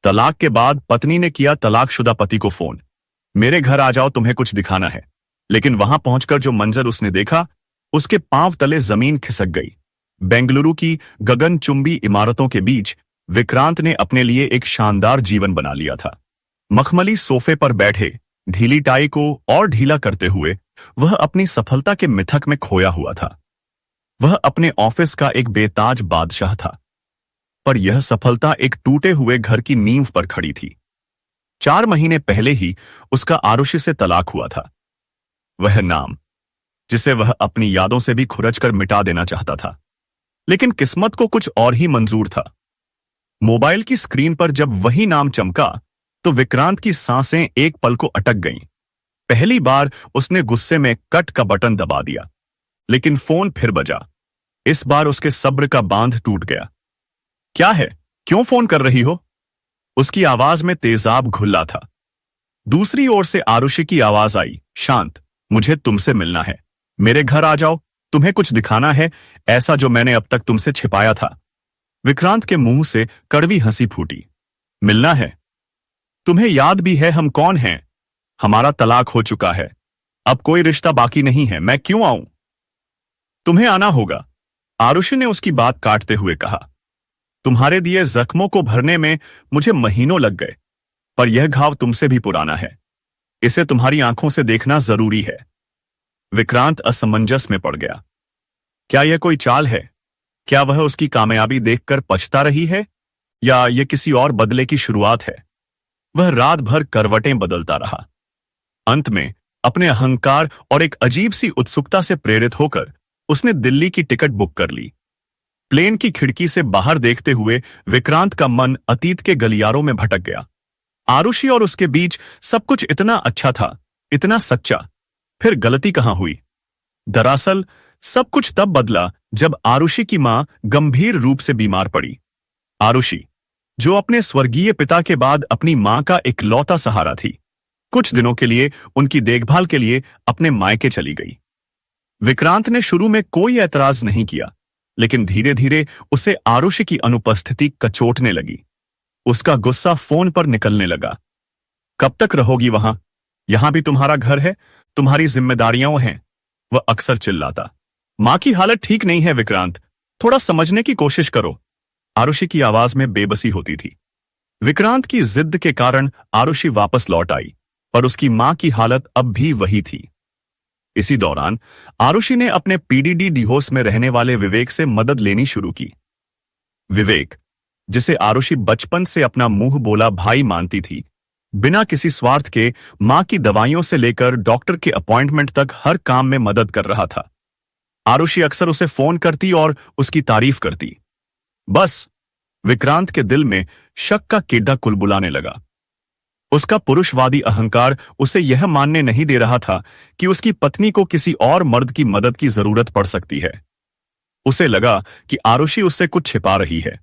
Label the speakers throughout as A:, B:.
A: तलाक के बाद पत्नी ने किया तलाकशुदा पति को फोन। मेरे घर आ जाओ, तुम्हें कुछ दिखाना है। लेकिन वहां पहुंचकर जो मंजर उसने देखा, उसके पांव तले जमीन खिसक गई। बेंगलुरु की गगनचुंबी इमारतों के बीच विक्रांत ने अपने लिए एक शानदार जीवन बना लिया था। मखमली सोफे पर बैठे, ढीली टाई को और ढीला करते हुए वह अपनी सफलता के मिथक में खोया हुआ था। वह अपने ऑफिस का एक बेताज बादशाह था, पर यह सफलता एक टूटे हुए घर की नींव पर खड़ी थी। 4 महीने पहले ही उसका आरुषि से तलाक हुआ था। वह नाम जिसे वह अपनी यादों से भी खुरचकर मिटा देना चाहता था, लेकिन किस्मत को कुछ और ही मंजूर था। मोबाइल की स्क्रीन पर जब वही नाम चमका तो विक्रांत की सांसें एक पल को अटक गईं। पहली बार उसने गुस्से में कट का बटन दबा दिया, लेकिन फोन फिर बजा। इस बार उसके सब्र का बांध टूट गया। क्या है, क्यों फोन कर रही हो? उसकी आवाज में तेजाब घुल्ला था। दूसरी ओर से आरुषि की आवाज आई, शांत, मुझे तुमसे मिलना है। मेरे घर आ जाओ, तुम्हें कुछ दिखाना है, ऐसा जो मैंने अब तक तुमसे छिपाया था। विक्रांत के मुंह से कड़वी हंसी फूटी। मिलना है? तुम्हें याद भी है हम कौन हैं? हमारा तलाक हो चुका है, अब कोई रिश्ता बाकी नहीं है, मैं क्यों आऊं? तुम्हें आना होगा, आरुषि ने उसकी बात काटते हुए कहा। तुम्हारे दिए जख्मों को भरने में मुझे महीनों लग गए, पर यह घाव तुमसे भी पुराना है। इसे तुम्हारी आंखों से देखना जरूरी है। विक्रांत असमंजस में पड़ गया। क्या यह कोई चाल है? क्या वह उसकी कामयाबी देखकर पछता रही है, या यह किसी और बदले की शुरुआत है? वह रात भर करवटें बदलता रहा। अंत में अपने अहंकार और एक अजीब सी उत्सुकता से प्रेरित होकर उसने दिल्ली की टिकट बुक कर ली। प्लेन की खिड़की से बाहर देखते हुए विक्रांत का मन अतीत के गलियारों में भटक गया। आरुषि और उसके बीच सब कुछ इतना अच्छा था, इतना सच्चा। फिर गलती कहां हुई? दरअसल सब कुछ तब बदला जब आरुषि की मां गंभीर रूप से बीमार पड़ी। आरुषि, जो अपने स्वर्गीय पिता के बाद अपनी मां का इकलौता सहारा थी, कुछ दिनों के लिए उनकी देखभाल के लिए अपने मायके चली गई। विक्रांत ने शुरू में कोई ऐतराज नहीं किया, लेकिन धीरे धीरे उसे आरुषि की अनुपस्थिति कचोटने लगी। उसका गुस्सा फोन पर निकलने लगा। कब तक रहोगी वहां? यहां भी तुम्हारा घर है, तुम्हारी जिम्मेदारियां हैं, वह अक्सर चिल्लाता। मां की हालत ठीक नहीं है विक्रांत, थोड़ा समझने की कोशिश करो। आरुषि की आवाज में बेबसी होती थी। विक्रांत की जिद के कारण आरुषि वापस लौट आई, पर उसकी मां की हालत अब भी वही थी। इसी दौरान आरुषि ने अपने पीडीडी डिहोस में रहने वाले विवेक से मदद लेनी शुरू की। विवेक, जिसे आरुषि बचपन से अपना मुंह बोला भाई मानती थी, बिना किसी स्वार्थ के मां की दवाइयों से लेकर डॉक्टर के अपॉइंटमेंट तक हर काम में मदद कर रहा था। आरुषि अक्सर उसे फोन करती और उसकी तारीफ करती। बस विक्रांत के दिल में शक का कीड़ा कुलबुलाने लगा। उसका पुरुषवादी अहंकार उसे यह मानने नहीं दे रहा था कि उसकी पत्नी को किसी और मर्द की मदद की जरूरत पड़ सकती है। उसे लगा कि आरुषि उससे कुछ छिपा रही है।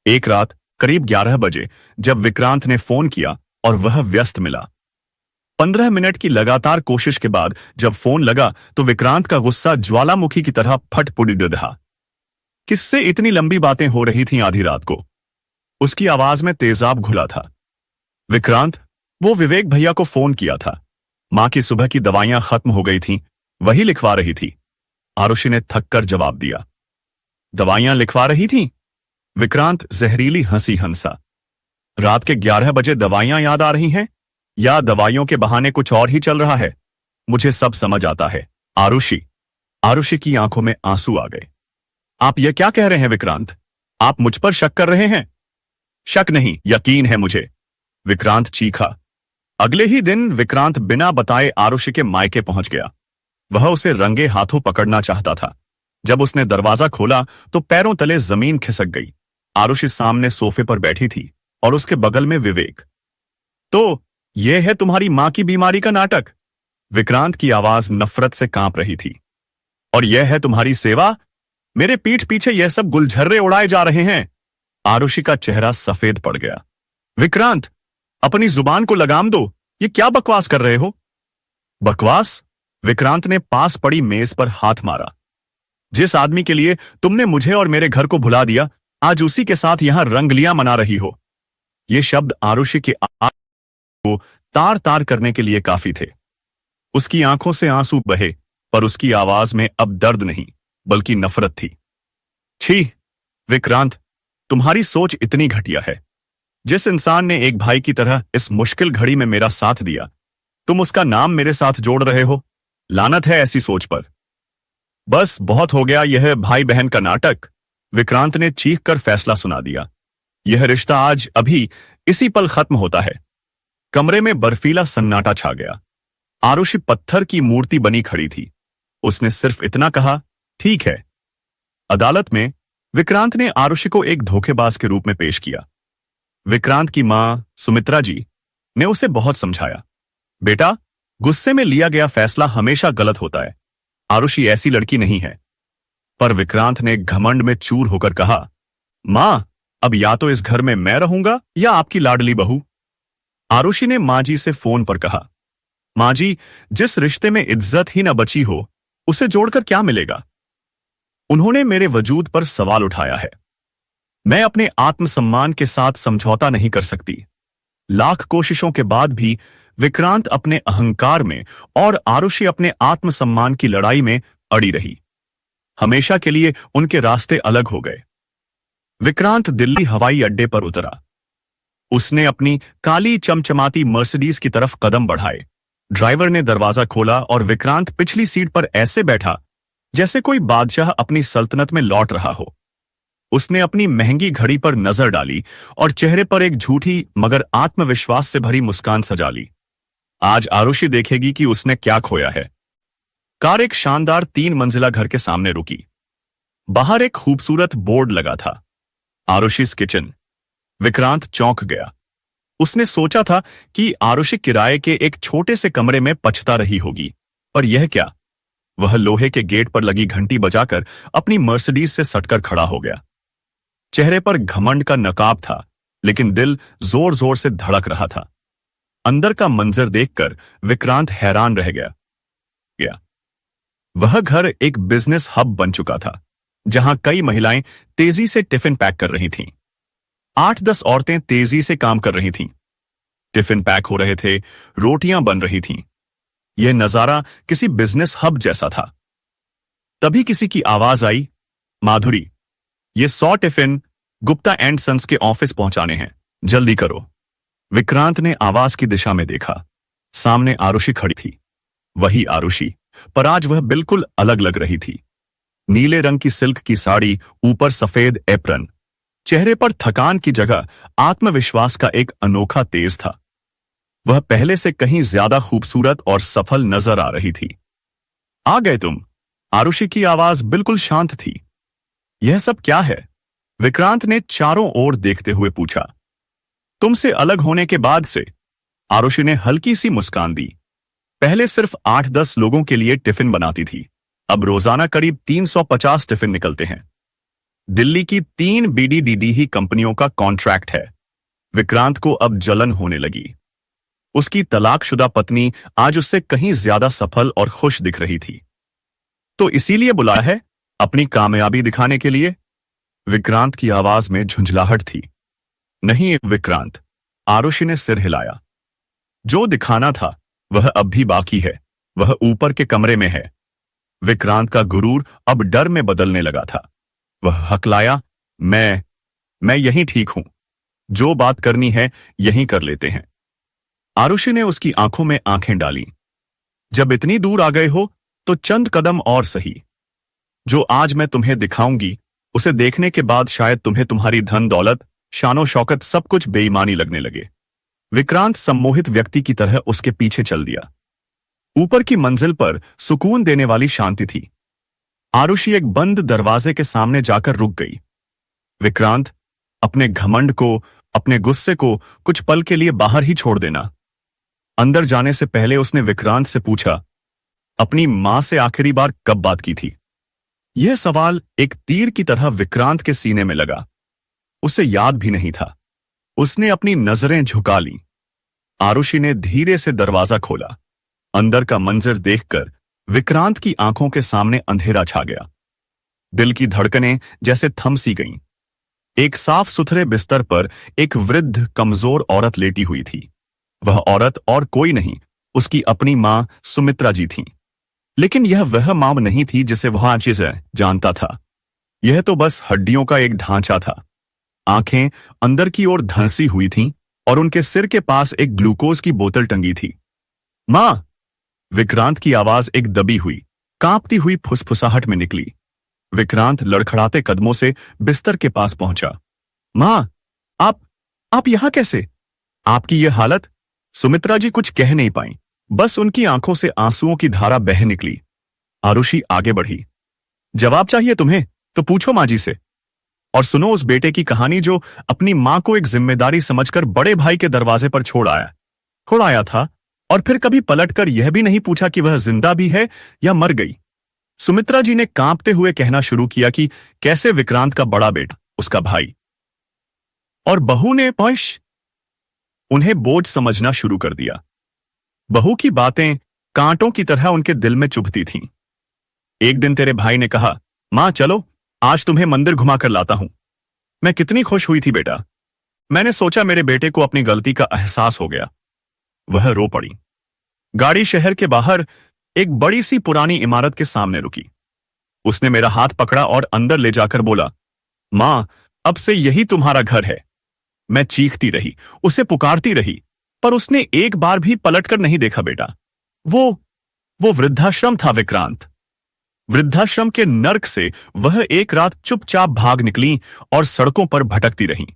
A: एक रात करीब 11 बजे जब विक्रांत ने फोन किया और वह व्यस्त मिला। 15 मिनट की लगातार कोशिश के बाद जब फोन लगा तो विक्रांत का गुस्सा ज्वालामुखी की तरह फट फूटा। किससे इतनी लंबी बातें हो रही थीं आधी रात को? उसकी आवाज में तेजाब घुला था। विक्रांत, वो विवेक भैया को फोन किया था। मां की सुबह की दवाइयां खत्म हो गई थीं, वही लिखवा रही थी। आरुषि ने थककर जवाब दिया। दवाइयां लिखवा रही थी? विक्रांत जहरीली हंसी हंसा। रात के 11 बजे दवाइयां याद आ रही हैं, या दवाइयों के बहाने कुछ और ही चल रहा है? मुझे सब समझ आता है आरुषि। आरुषि की आंखों में आंसू आ गए। आप यह क्या कह रहे हैं विक्रांत? आप मुझ पर शक कर रहे हैं? शक नहीं, यकीन है मुझे, विक्रांत चीखा। अगले ही दिन विक्रांत बिना बताए आरुषि के मायके पहुंच गया। वह उसे रंगे हाथों पकड़ना चाहता था। जब उसने दरवाजा खोला तो पैरों तले जमीन खिसक गई। आरुषि सामने सोफे पर बैठी थी और उसके बगल में विवेक। तो यह है तुम्हारी मां की बीमारी का नाटक? विक्रांत की आवाज नफरत से कांप रही थी। और यह है तुम्हारी सेवा? मेरे पीठ पीछे यह सब गुलझर्रे उड़ाए जा रहे हैं। आरुषि का चेहरा सफेद पड़ गया। विक्रांत, अपनी जुबान को लगाम दो, ये क्या बकवास कर रहे हो? बकवास? विक्रांत ने पास पड़ी मेज पर हाथ मारा। जिस आदमी के लिए तुमने मुझे और मेरे घर को भुला दिया, आज उसी के साथ यहां रंगलियां मना रही हो। ये शब्द आरुषि के आत्मा को तार तार करने के लिए काफी थे। उसकी आंखों से आंसू बहे, पर उसकी आवाज में अब दर्द नहीं बल्कि नफरत थी। छी विक्रांत, तुम्हारी सोच इतनी घटिया है। जिस इंसान ने एक भाई की तरह इस मुश्किल घड़ी में मेरा साथ दिया, तुम उसका नाम मेरे साथ जोड़ रहे हो। लानत है ऐसी सोच पर। बस बहुत हो गया यह भाई बहन का नाटक। विक्रांत ने चीख कर फैसला सुना दिया। यह रिश्ता आज अभी इसी पल खत्म होता है। कमरे में बर्फीला सन्नाटा छा गया। आरुषि पत्थर की मूर्ति बनी खड़ी थी। उसने सिर्फ इतना कहा, ठीक है। अदालत में विक्रांत ने आरुषि को एक धोखेबाज के रूप में पेश किया। विक्रांत की मां सुमित्रा जी ने उसे बहुत समझाया, बेटा, गुस्से में लिया गया फैसला हमेशा गलत होता है। आरुषि ऐसी लड़की नहीं है। पर विक्रांत ने घमंड में चूर होकर कहा, मां, अब या तो इस घर में मैं रहूंगा या आपकी लाडली बहू। आरुषि ने मां जी से फोन पर कहा, मां जी, जिस रिश्ते में इज्जत ही न बची हो उसे जोड़कर क्या मिलेगा। उन्होंने मेरे वजूद पर सवाल उठाया है। मैं अपने आत्मसम्मान के साथ समझौता नहीं कर सकती। लाख कोशिशों के बाद भी विक्रांत अपने अहंकार में और आरुषि अपने आत्मसम्मान की लड़ाई में अड़ी रही। हमेशा के लिए उनके रास्ते अलग हो गए। विक्रांत दिल्ली हवाई अड्डे पर उतरा। उसने अपनी काली चमचमाती मर्सिडीज की तरफ कदम बढ़ाए। ड्राइवर ने दरवाजा खोला और विक्रांत पिछली सीट पर ऐसे बैठा जैसे कोई बादशाह अपनी सल्तनत में लौट रहा हो। उसने अपनी महंगी घड़ी पर नजर डाली और चेहरे पर एक झूठी मगर आत्मविश्वास से भरी मुस्कान सजा ली। आज आरुषि देखेगी कि उसने क्या खोया है। कार एक शानदार 3 मंजिला घर के सामने रुकी। बाहर एक खूबसूरत बोर्ड लगा था, आरुषि's किचन। विक्रांत चौंक गया। उसने सोचा था कि आरुषि किराए के एक छोटे से कमरे में पछता रही होगी, पर यह क्या। वह लोहे के गेट पर लगी घंटी बजाकर अपनी मर्सिडीज से सटकर खड़ा हो गया। चेहरे पर घमंड का नकाब था, लेकिन दिल जोर जोर से धड़क रहा था। अंदर का मंजर देखकर विक्रांत हैरान रह गया। वह घर एक बिजनेस हब बन चुका था, जहां कई महिलाएं तेजी से टिफिन पैक कर रही थीं। 8-10 औरतें तेजी से काम कर रही थीं। टिफिन पैक हो रहे थे, रोटियां बन रही थीं। यह नजारा किसी बिजनेस हब जैसा था। तभी किसी की आवाज आई, माधुरी, ये 100 टिफिन गुप्ता एंड सन्स के ऑफिस पहुंचाने हैं, जल्दी करो। विक्रांत ने आवाज की दिशा में देखा। सामने आरुषि खड़ी थी। वही आरुषि, पर आज वह बिल्कुल अलग लग रही थी। नीले रंग की सिल्क की साड़ी, ऊपर सफेद एप्रन। चेहरे पर थकान की जगह आत्मविश्वास का एक अनोखा तेज था। वह पहले से कहीं ज्यादा खूबसूरत और सफल नजर आ रही थी। आ गए तुम? आरुषि की आवाज बिल्कुल शांत थी। यह सब क्या है? विक्रांत ने चारों ओर देखते हुए पूछा। तुमसे अलग होने के बाद से, आरुषि ने हल्की सी मुस्कान दी। पहले सिर्फ 8-10 लोगों के लिए टिफिन बनाती थी, अब रोजाना करीब 350 टिफिन निकलते हैं। दिल्ली की 3 BDDD कंपनियों का कॉन्ट्रैक्ट है। विक्रांत को अब जलन होने लगी। उसकी तलाकशुदा पत्नी आज उससे कहीं ज्यादा सफल और खुश दिख रही थी। तो इसीलिए बुलाया है, अपनी कामयाबी दिखाने के लिए? विक्रांत की आवाज में झुंझलाहट थी। नहीं विक्रांत, आरुषि ने सिर हिलाया। जो दिखाना था वह अब भी बाकी है। वह ऊपर के कमरे में है। विक्रांत का गुरूर अब डर में बदलने लगा था। वह हकलाया, मैं यहीं ठीक हूं। जो बात करनी है यहीं कर लेते हैं। आरुषि ने उसकी आंखों में आंखें डाली। जब इतनी दूर आ गए हो तो चंद कदम और सही। जो आज मैं तुम्हें दिखाऊंगी उसे देखने के बाद शायद तुम्हें तुम्हारी धन दौलत, शानो शौकत सब कुछ बेईमानी लगने लगे। विक्रांत सम्मोहित व्यक्ति की तरह उसके पीछे चल दिया। ऊपर की मंजिल पर सुकून देने वाली शांति थी। आरुषि एक बंद दरवाजे के सामने जाकर रुक गई। विक्रांत, अपने घमंड को, अपने गुस्से को कुछ पल के लिए बाहर ही छोड़ देना। अंदर जाने से पहले उसने विक्रांत से पूछा, अपनी मां से आखिरी बार कब बात की थी? यह सवाल एक तीर की तरह विक्रांत के सीने में लगा। उसे याद भी नहीं था। उसने अपनी नजरें झुका लीं। आरुषि ने धीरे से दरवाजा खोला। अंदर का मंजर देखकर विक्रांत की आंखों के सामने अंधेरा छा गया। दिल की धड़कनें जैसे थम सी गईं। एक साफ सुथरे बिस्तर पर एक वृद्ध कमजोर औरत लेटी हुई थी। वह औरत और कोई नहीं, उसकी अपनी मां सुमित्रा जी थी। लेकिन यह वह मां नहीं थी जिसे वह अच्छे से जानता था। यह तो बस हड्डियों का एक ढांचा था। आंखें अंदर की ओर धंसी हुई थीं और उनके सिर के पास एक ग्लूकोज की बोतल टंगी थी। मां! विक्रांत की आवाज एक दबी हुई, कांपती हुई फुसफुसाहट में निकली। विक्रांत लड़खड़ाते कदमों से बिस्तर के पास पहुंचा। मां, आप यहां कैसे? आपकी यह हालत? सुमित्रा जी कुछ कह नहीं पाई, बस उनकी आंखों से आंसुओं की धारा बह निकली। आरुषि आगे बढ़ी। जवाब चाहिए तुम्हें तो पूछो मां जी से। और सुनो उस बेटे की कहानी जो अपनी मां को एक जिम्मेदारी समझकर बड़े भाई के दरवाजे पर छोड़ आया था, और फिर कभी पलटकर यह भी नहीं पूछा कि वह जिंदा भी है या मर गई। सुमित्रा जी ने कांपते हुए कहना शुरू किया कि कैसे विक्रांत का बड़ा बेटा, उसका भाई और बहू ने उन्हें बोझ समझना शुरू कर दिया। बहू की बातें कांटों की तरह उनके दिल में चुभती थीं। एक दिन तेरे भाई ने कहा, मां चलो, आज तुम्हें मंदिर घुमा कर लाता हूं। मैं कितनी खुश हुई थी बेटा। मैंने सोचा मेरे बेटे को अपनी गलती का एहसास हो गया। वह रो पड़ी। गाड़ी शहर के बाहर एक बड़ी सी पुरानी इमारत के सामने रुकी। उसने मेरा हाथ पकड़ा और अंदर ले जाकर बोला, मां, अब से यही तुम्हारा घर है। मैं चीखती रही, उसे पुकारती रही, पर उसने एक बार भी पलटकर नहीं देखा बेटा। वो वृद्धाश्रम था विक्रांत। वृद्धाश्रम के नर्क से वह एक रात चुपचाप भाग निकली और सड़कों पर भटकती रहीं।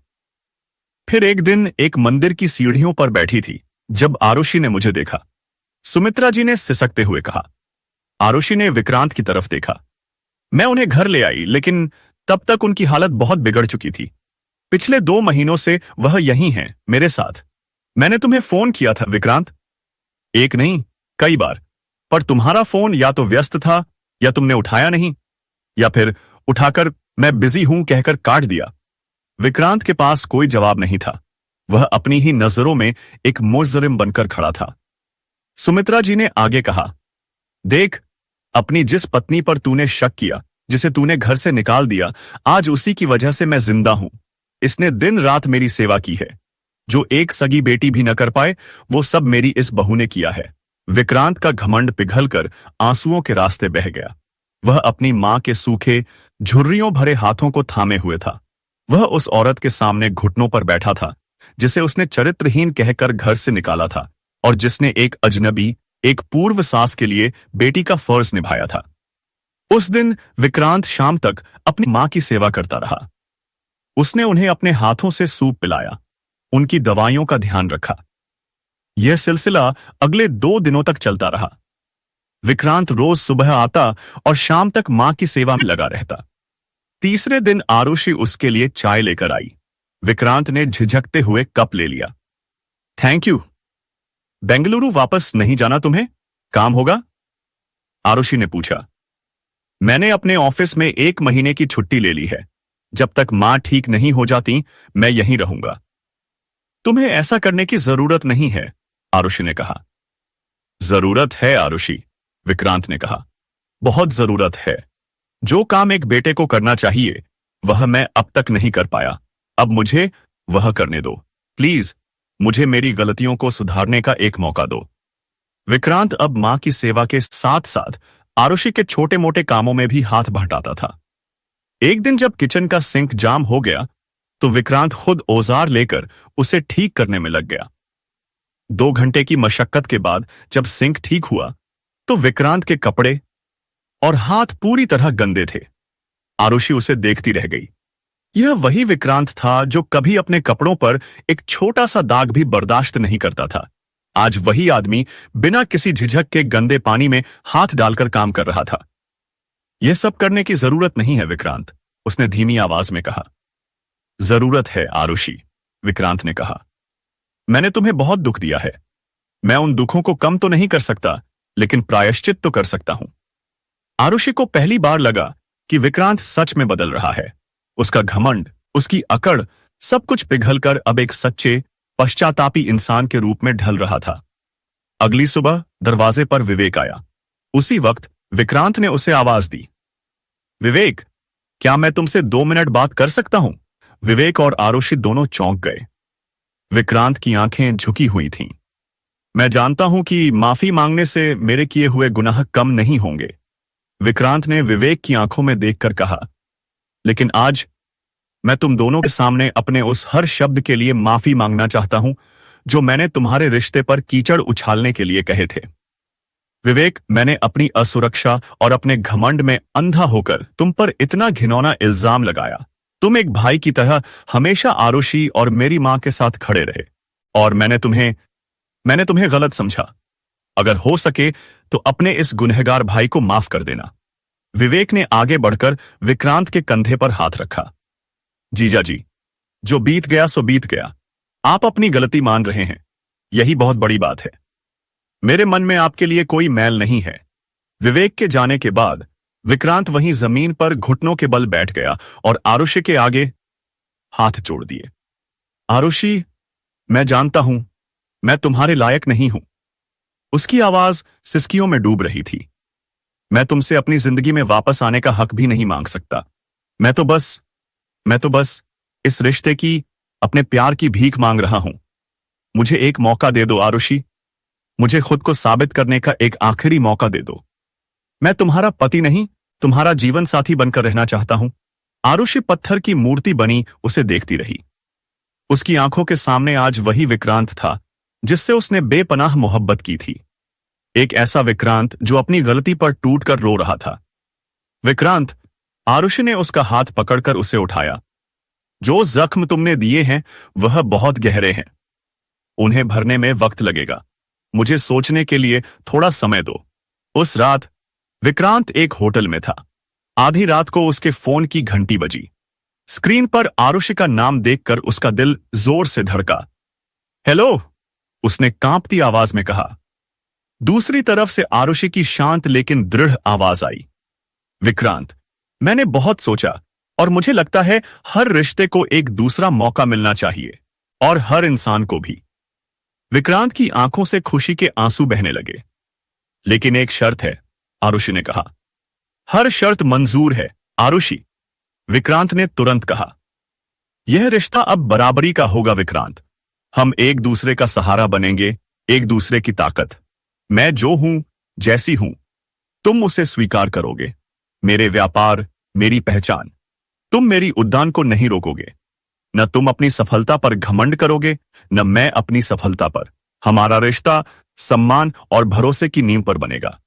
A: फिर एक दिन एक मंदिर की सीढ़ियों पर बैठी थी जब आरुषि ने मुझे देखा। सुमित्रा जी ने सिसकते हुए कहा। आरुषि ने विक्रांत की तरफ देखा। मैं उन्हें घर ले आई, लेकिन तब तक उनकी हालत बहुत बिगड़ चुकी थी। पिछले 2 महीनों से वह यहीं हैं, मेरे साथ। मैंने तुम्हें फोन किया था विक्रांत, एक नहीं कई बार, पर तुम्हारा फोन या तो व्यस्त था या तुमने उठाया नहीं, या फिर उठाकर मैं बिजी हूं कहकर काट दिया। विक्रांत के पास कोई जवाब नहीं था। वह अपनी ही नजरों में एक मुजरिम बनकर खड़ा था। सुमित्रा जी ने आगे कहा, देख, अपनी जिस पत्नी पर तूने शक किया, जिसे तूने घर से निकाल दिया, आज उसी की वजह से मैं जिंदा हूं। इसने दिन रात मेरी सेवा की है। जो एक सगी बेटी भी न कर पाए, वो सब मेरी इस बहू ने किया है। विक्रांत का घमंड पिघलकर आंसुओं के रास्ते बह गया। वह अपनी मां के सूखे, झुर्रियों भरे हाथों को थामे हुए था। वह उस औरत के सामने घुटनों पर बैठा था जिसे उसने चरित्रहीन कहकर घर से निकाला था, और जिसने एक अजनबी, एक पूर्व सास के लिए बेटी का फर्ज निभाया था। उस दिन विक्रांत शाम तक अपनी मां की सेवा करता रहा। उसने उन्हें अपने हाथों से सूप पिलाया, उनकी दवाइयों का ध्यान रखा। यह सिलसिला अगले 2 दिनों तक चलता रहा। विक्रांत रोज सुबह आता और शाम तक मां की सेवा में लगा रहता। तीसरे दिन आरुषि उसके लिए चाय लेकर आई। विक्रांत ने झिझकते हुए कप ले लिया। Thank you. बेंगलुरु वापस नहीं जाना तुम्हें? काम होगा? आरुषि ने पूछा। मैंने अपने ऑफिस में 1 महीने की छुट्टी ले ली है। जब तक मां ठीक नहीं हो जाती, मैं यहीं रहूंगा। तुम्हें ऐसा करने की जरूरत नहीं है, आरुषि ने कहा। जरूरत है आरुषि, विक्रांत ने कहा। बहुत जरूरत है। जो काम एक बेटे को करना चाहिए, वह मैं अब तक नहीं कर पाया। अब मुझे वह करने दो। प्लीज, मुझे मेरी गलतियों को सुधारने का एक मौका दो। विक्रांत अब मां की सेवा के साथ साथ आरुषि के छोटे मोटे कामों में भी हाथ बंटाता था। एक दिन जब किचन का सिंक जाम हो गया, तो विक्रांत खुद औजार लेकर उसे ठीक करने में लग गया। 2 घंटे की मशक्कत के बाद जब सिंक ठीक हुआ, तो विक्रांत के कपड़े और हाथ पूरी तरह गंदे थे। आरुषि उसे देखती रह गई। यह वही विक्रांत था जो कभी अपने कपड़ों पर एक छोटा सा दाग भी बर्दाश्त नहीं करता था। आज वही आदमी बिना किसी झिझक के गंदे पानी में हाथ डालकर काम कर रहा था। यह सब करने की जरूरत नहीं है विक्रांत, उसने धीमी आवाज में कहा। जरूरत है आरुषि, विक्रांत ने कहा। मैंने तुम्हें बहुत दुख दिया है। मैं उन दुखों को कम तो नहीं कर सकता, लेकिन प्रायश्चित तो कर सकता हूं। आरुषि को पहली बार लगा कि विक्रांत सच में बदल रहा है। उसका घमंड, उसकी अकड़, सब कुछ पिघलकर अब एक सच्चे, पश्चातापी इंसान के रूप में ढल रहा था। अगली सुबह दरवाजे पर विवेक आया। उसी वक्त विक्रांत ने उसे आवाज दी। विवेक, क्या मैं तुमसे 2 मिनट बात कर सकता हूं? विवेक और आरुषि दोनों चौंक गए। विक्रांत की आंखें झुकी हुई थीं। मैं जानता हूं कि माफी मांगने से मेरे किए हुए गुनाह कम नहीं होंगे, विक्रांत ने विवेक की आंखों में देखकर कहा। लेकिन आज मैं तुम दोनों के सामने अपने उस हर शब्द के लिए माफी मांगना चाहता हूं जो मैंने तुम्हारे रिश्ते पर कीचड़ उछालने के लिए कहे थे। विवेक, मैंने अपनी असुरक्षा और अपने घमंड में अंधा होकर तुम पर इतना घिनौना इल्जाम लगाया। तुम एक भाई की तरह हमेशा आरुषि और मेरी मां के साथ खड़े रहे, और मैंने तुम्हें गलत समझा। अगर हो सके तो अपने इस गुनहगार भाई को माफ कर देना। विवेक ने आगे बढ़कर विक्रांत के कंधे पर हाथ रखा। जीजा जी, जो बीत गया सो बीत गया। आप अपनी गलती मान रहे हैं, यही बहुत बड़ी बात है। मेरे मन में आपके लिए कोई मैल नहीं है। विवेक के जाने के बाद विक्रांत वहीं जमीन पर घुटनों के बल बैठ गया और आरुषि के आगे हाथ जोड़ दिए। आरुषि, मैं जानता हूं मैं तुम्हारे लायक नहीं हूं। उसकी आवाज सिसकियों में डूब रही थी। मैं तुमसे अपनी जिंदगी में वापस आने का हक भी नहीं मांग सकता। मैं तो बस इस रिश्ते की, अपने प्यार की भीख मांग रहा हूं। मुझे एक मौका दे दो आरुषि। मुझे खुद को साबित करने का एक आखिरी मौका दे दो। मैं तुम्हारा पति नहीं, तुम्हारा जीवन साथी बनकर रहना चाहता हूं। आरुषि पत्थर की मूर्ति बनी उसे देखती रही। उसकी आंखों के सामने आज वही विक्रांत था जिससे उसने बेपनाह मोहब्बत की थी। एक ऐसा विक्रांत जो अपनी गलती पर टूटकर रो रहा था। विक्रांत, आरुषि ने उसका हाथ पकड़कर उसे उठाया। जो जख्म तुमने दिए हैं वह बहुत गहरे हैं। उन्हें भरने में वक्त लगेगा। मुझे सोचने के लिए थोड़ा समय दो। उस रात विक्रांत एक होटल में था। आधी रात को उसके फोन की घंटी बजी। स्क्रीन पर आरुषि का नाम देखकर उसका दिल जोर से धड़का। हेलो, उसने कांपती आवाज में कहा। दूसरी तरफ से आरुषि की शांत लेकिन दृढ़ आवाज आई। विक्रांत, मैंने बहुत सोचा और मुझे लगता है हर रिश्ते को एक दूसरा मौका मिलना चाहिए, और हर इंसान को भी। विक्रांत की आंखों से खुशी के आंसू बहने लगे। लेकिन एक शर्त है, आरुषि ने कहा। हर शर्त मंजूर है आरुषि, विक्रांत ने तुरंत कहा। यह रिश्ता अब बराबरी का होगा विक्रांत। हम एक दूसरे का सहारा बनेंगे, एक दूसरे की ताकत। मैं जो हूं, जैसी हूं, तुम उसे स्वीकार करोगे। मेरे व्यापार, मेरी पहचान। तुम मेरी उद्यान को नहीं रोकोगे। न तुम अपनी सफलता पर घमंड करोगे, न मैं अपनी सफलता पर। हमारा रिश्ता सम्मान और भरोसे की नींव पर बनेगा।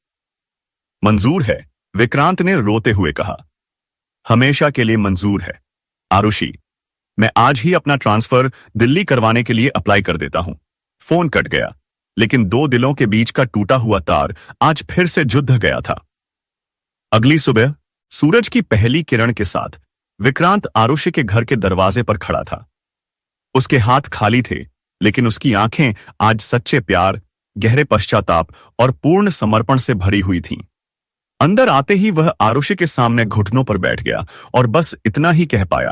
A: मंजूर है, विक्रांत ने रोते हुए कहा। हमेशा के लिए मंजूर है आरुषि। मैं आज ही अपना ट्रांसफर दिल्ली करवाने के लिए अप्लाई कर देता हूं। फोन कट गया, लेकिन दो दिलों के बीच का टूटा हुआ तार आज फिर से जुड़ गया था। अगली सुबह सूरज की पहली किरण के साथ विक्रांत आरुषि के घर के दरवाजे पर खड़ा था। उसके हाथ खाली थे, लेकिन उसकी आंखें आज सच्चे प्यार, गहरे पश्चाताप और पूर्ण समर्पण से भरी हुई थीं। अंदर आते ही वह आरुषि के सामने घुटनों पर बैठ गया और बस इतना ही कह पाया,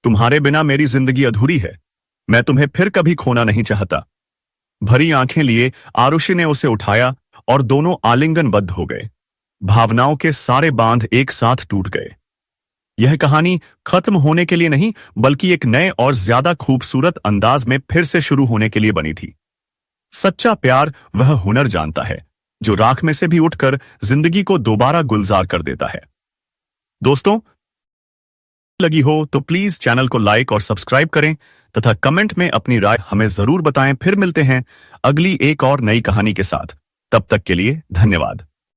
A: तुम्हारे बिना मेरी जिंदगी अधूरी है। मैं तुम्हें फिर कभी खोना नहीं चाहता। भरी आंखें लिए आरुषि ने उसे उठाया और दोनों आलिंगनबद्ध हो गए। भावनाओं के सारे बांध एक साथ टूट गए। यह कहानी खत्म होने के लिए नहीं, बल्कि एक नए और ज्यादा खूबसूरत अंदाज में फिर से शुरू होने के लिए बनी थी। सच्चा प्यार वह हुनर जानता है जो राख में से भी उठकर जिंदगी को दोबारा गुलजार कर देता है। दोस्तों, लगी हो तो प्लीज चैनल को लाइक और सब्सक्राइब करें तथा कमेंट में अपनी राय हमें जरूर बताएं। फिर मिलते हैं अगली एक और नई कहानी के साथ। तब तक के लिए धन्यवाद।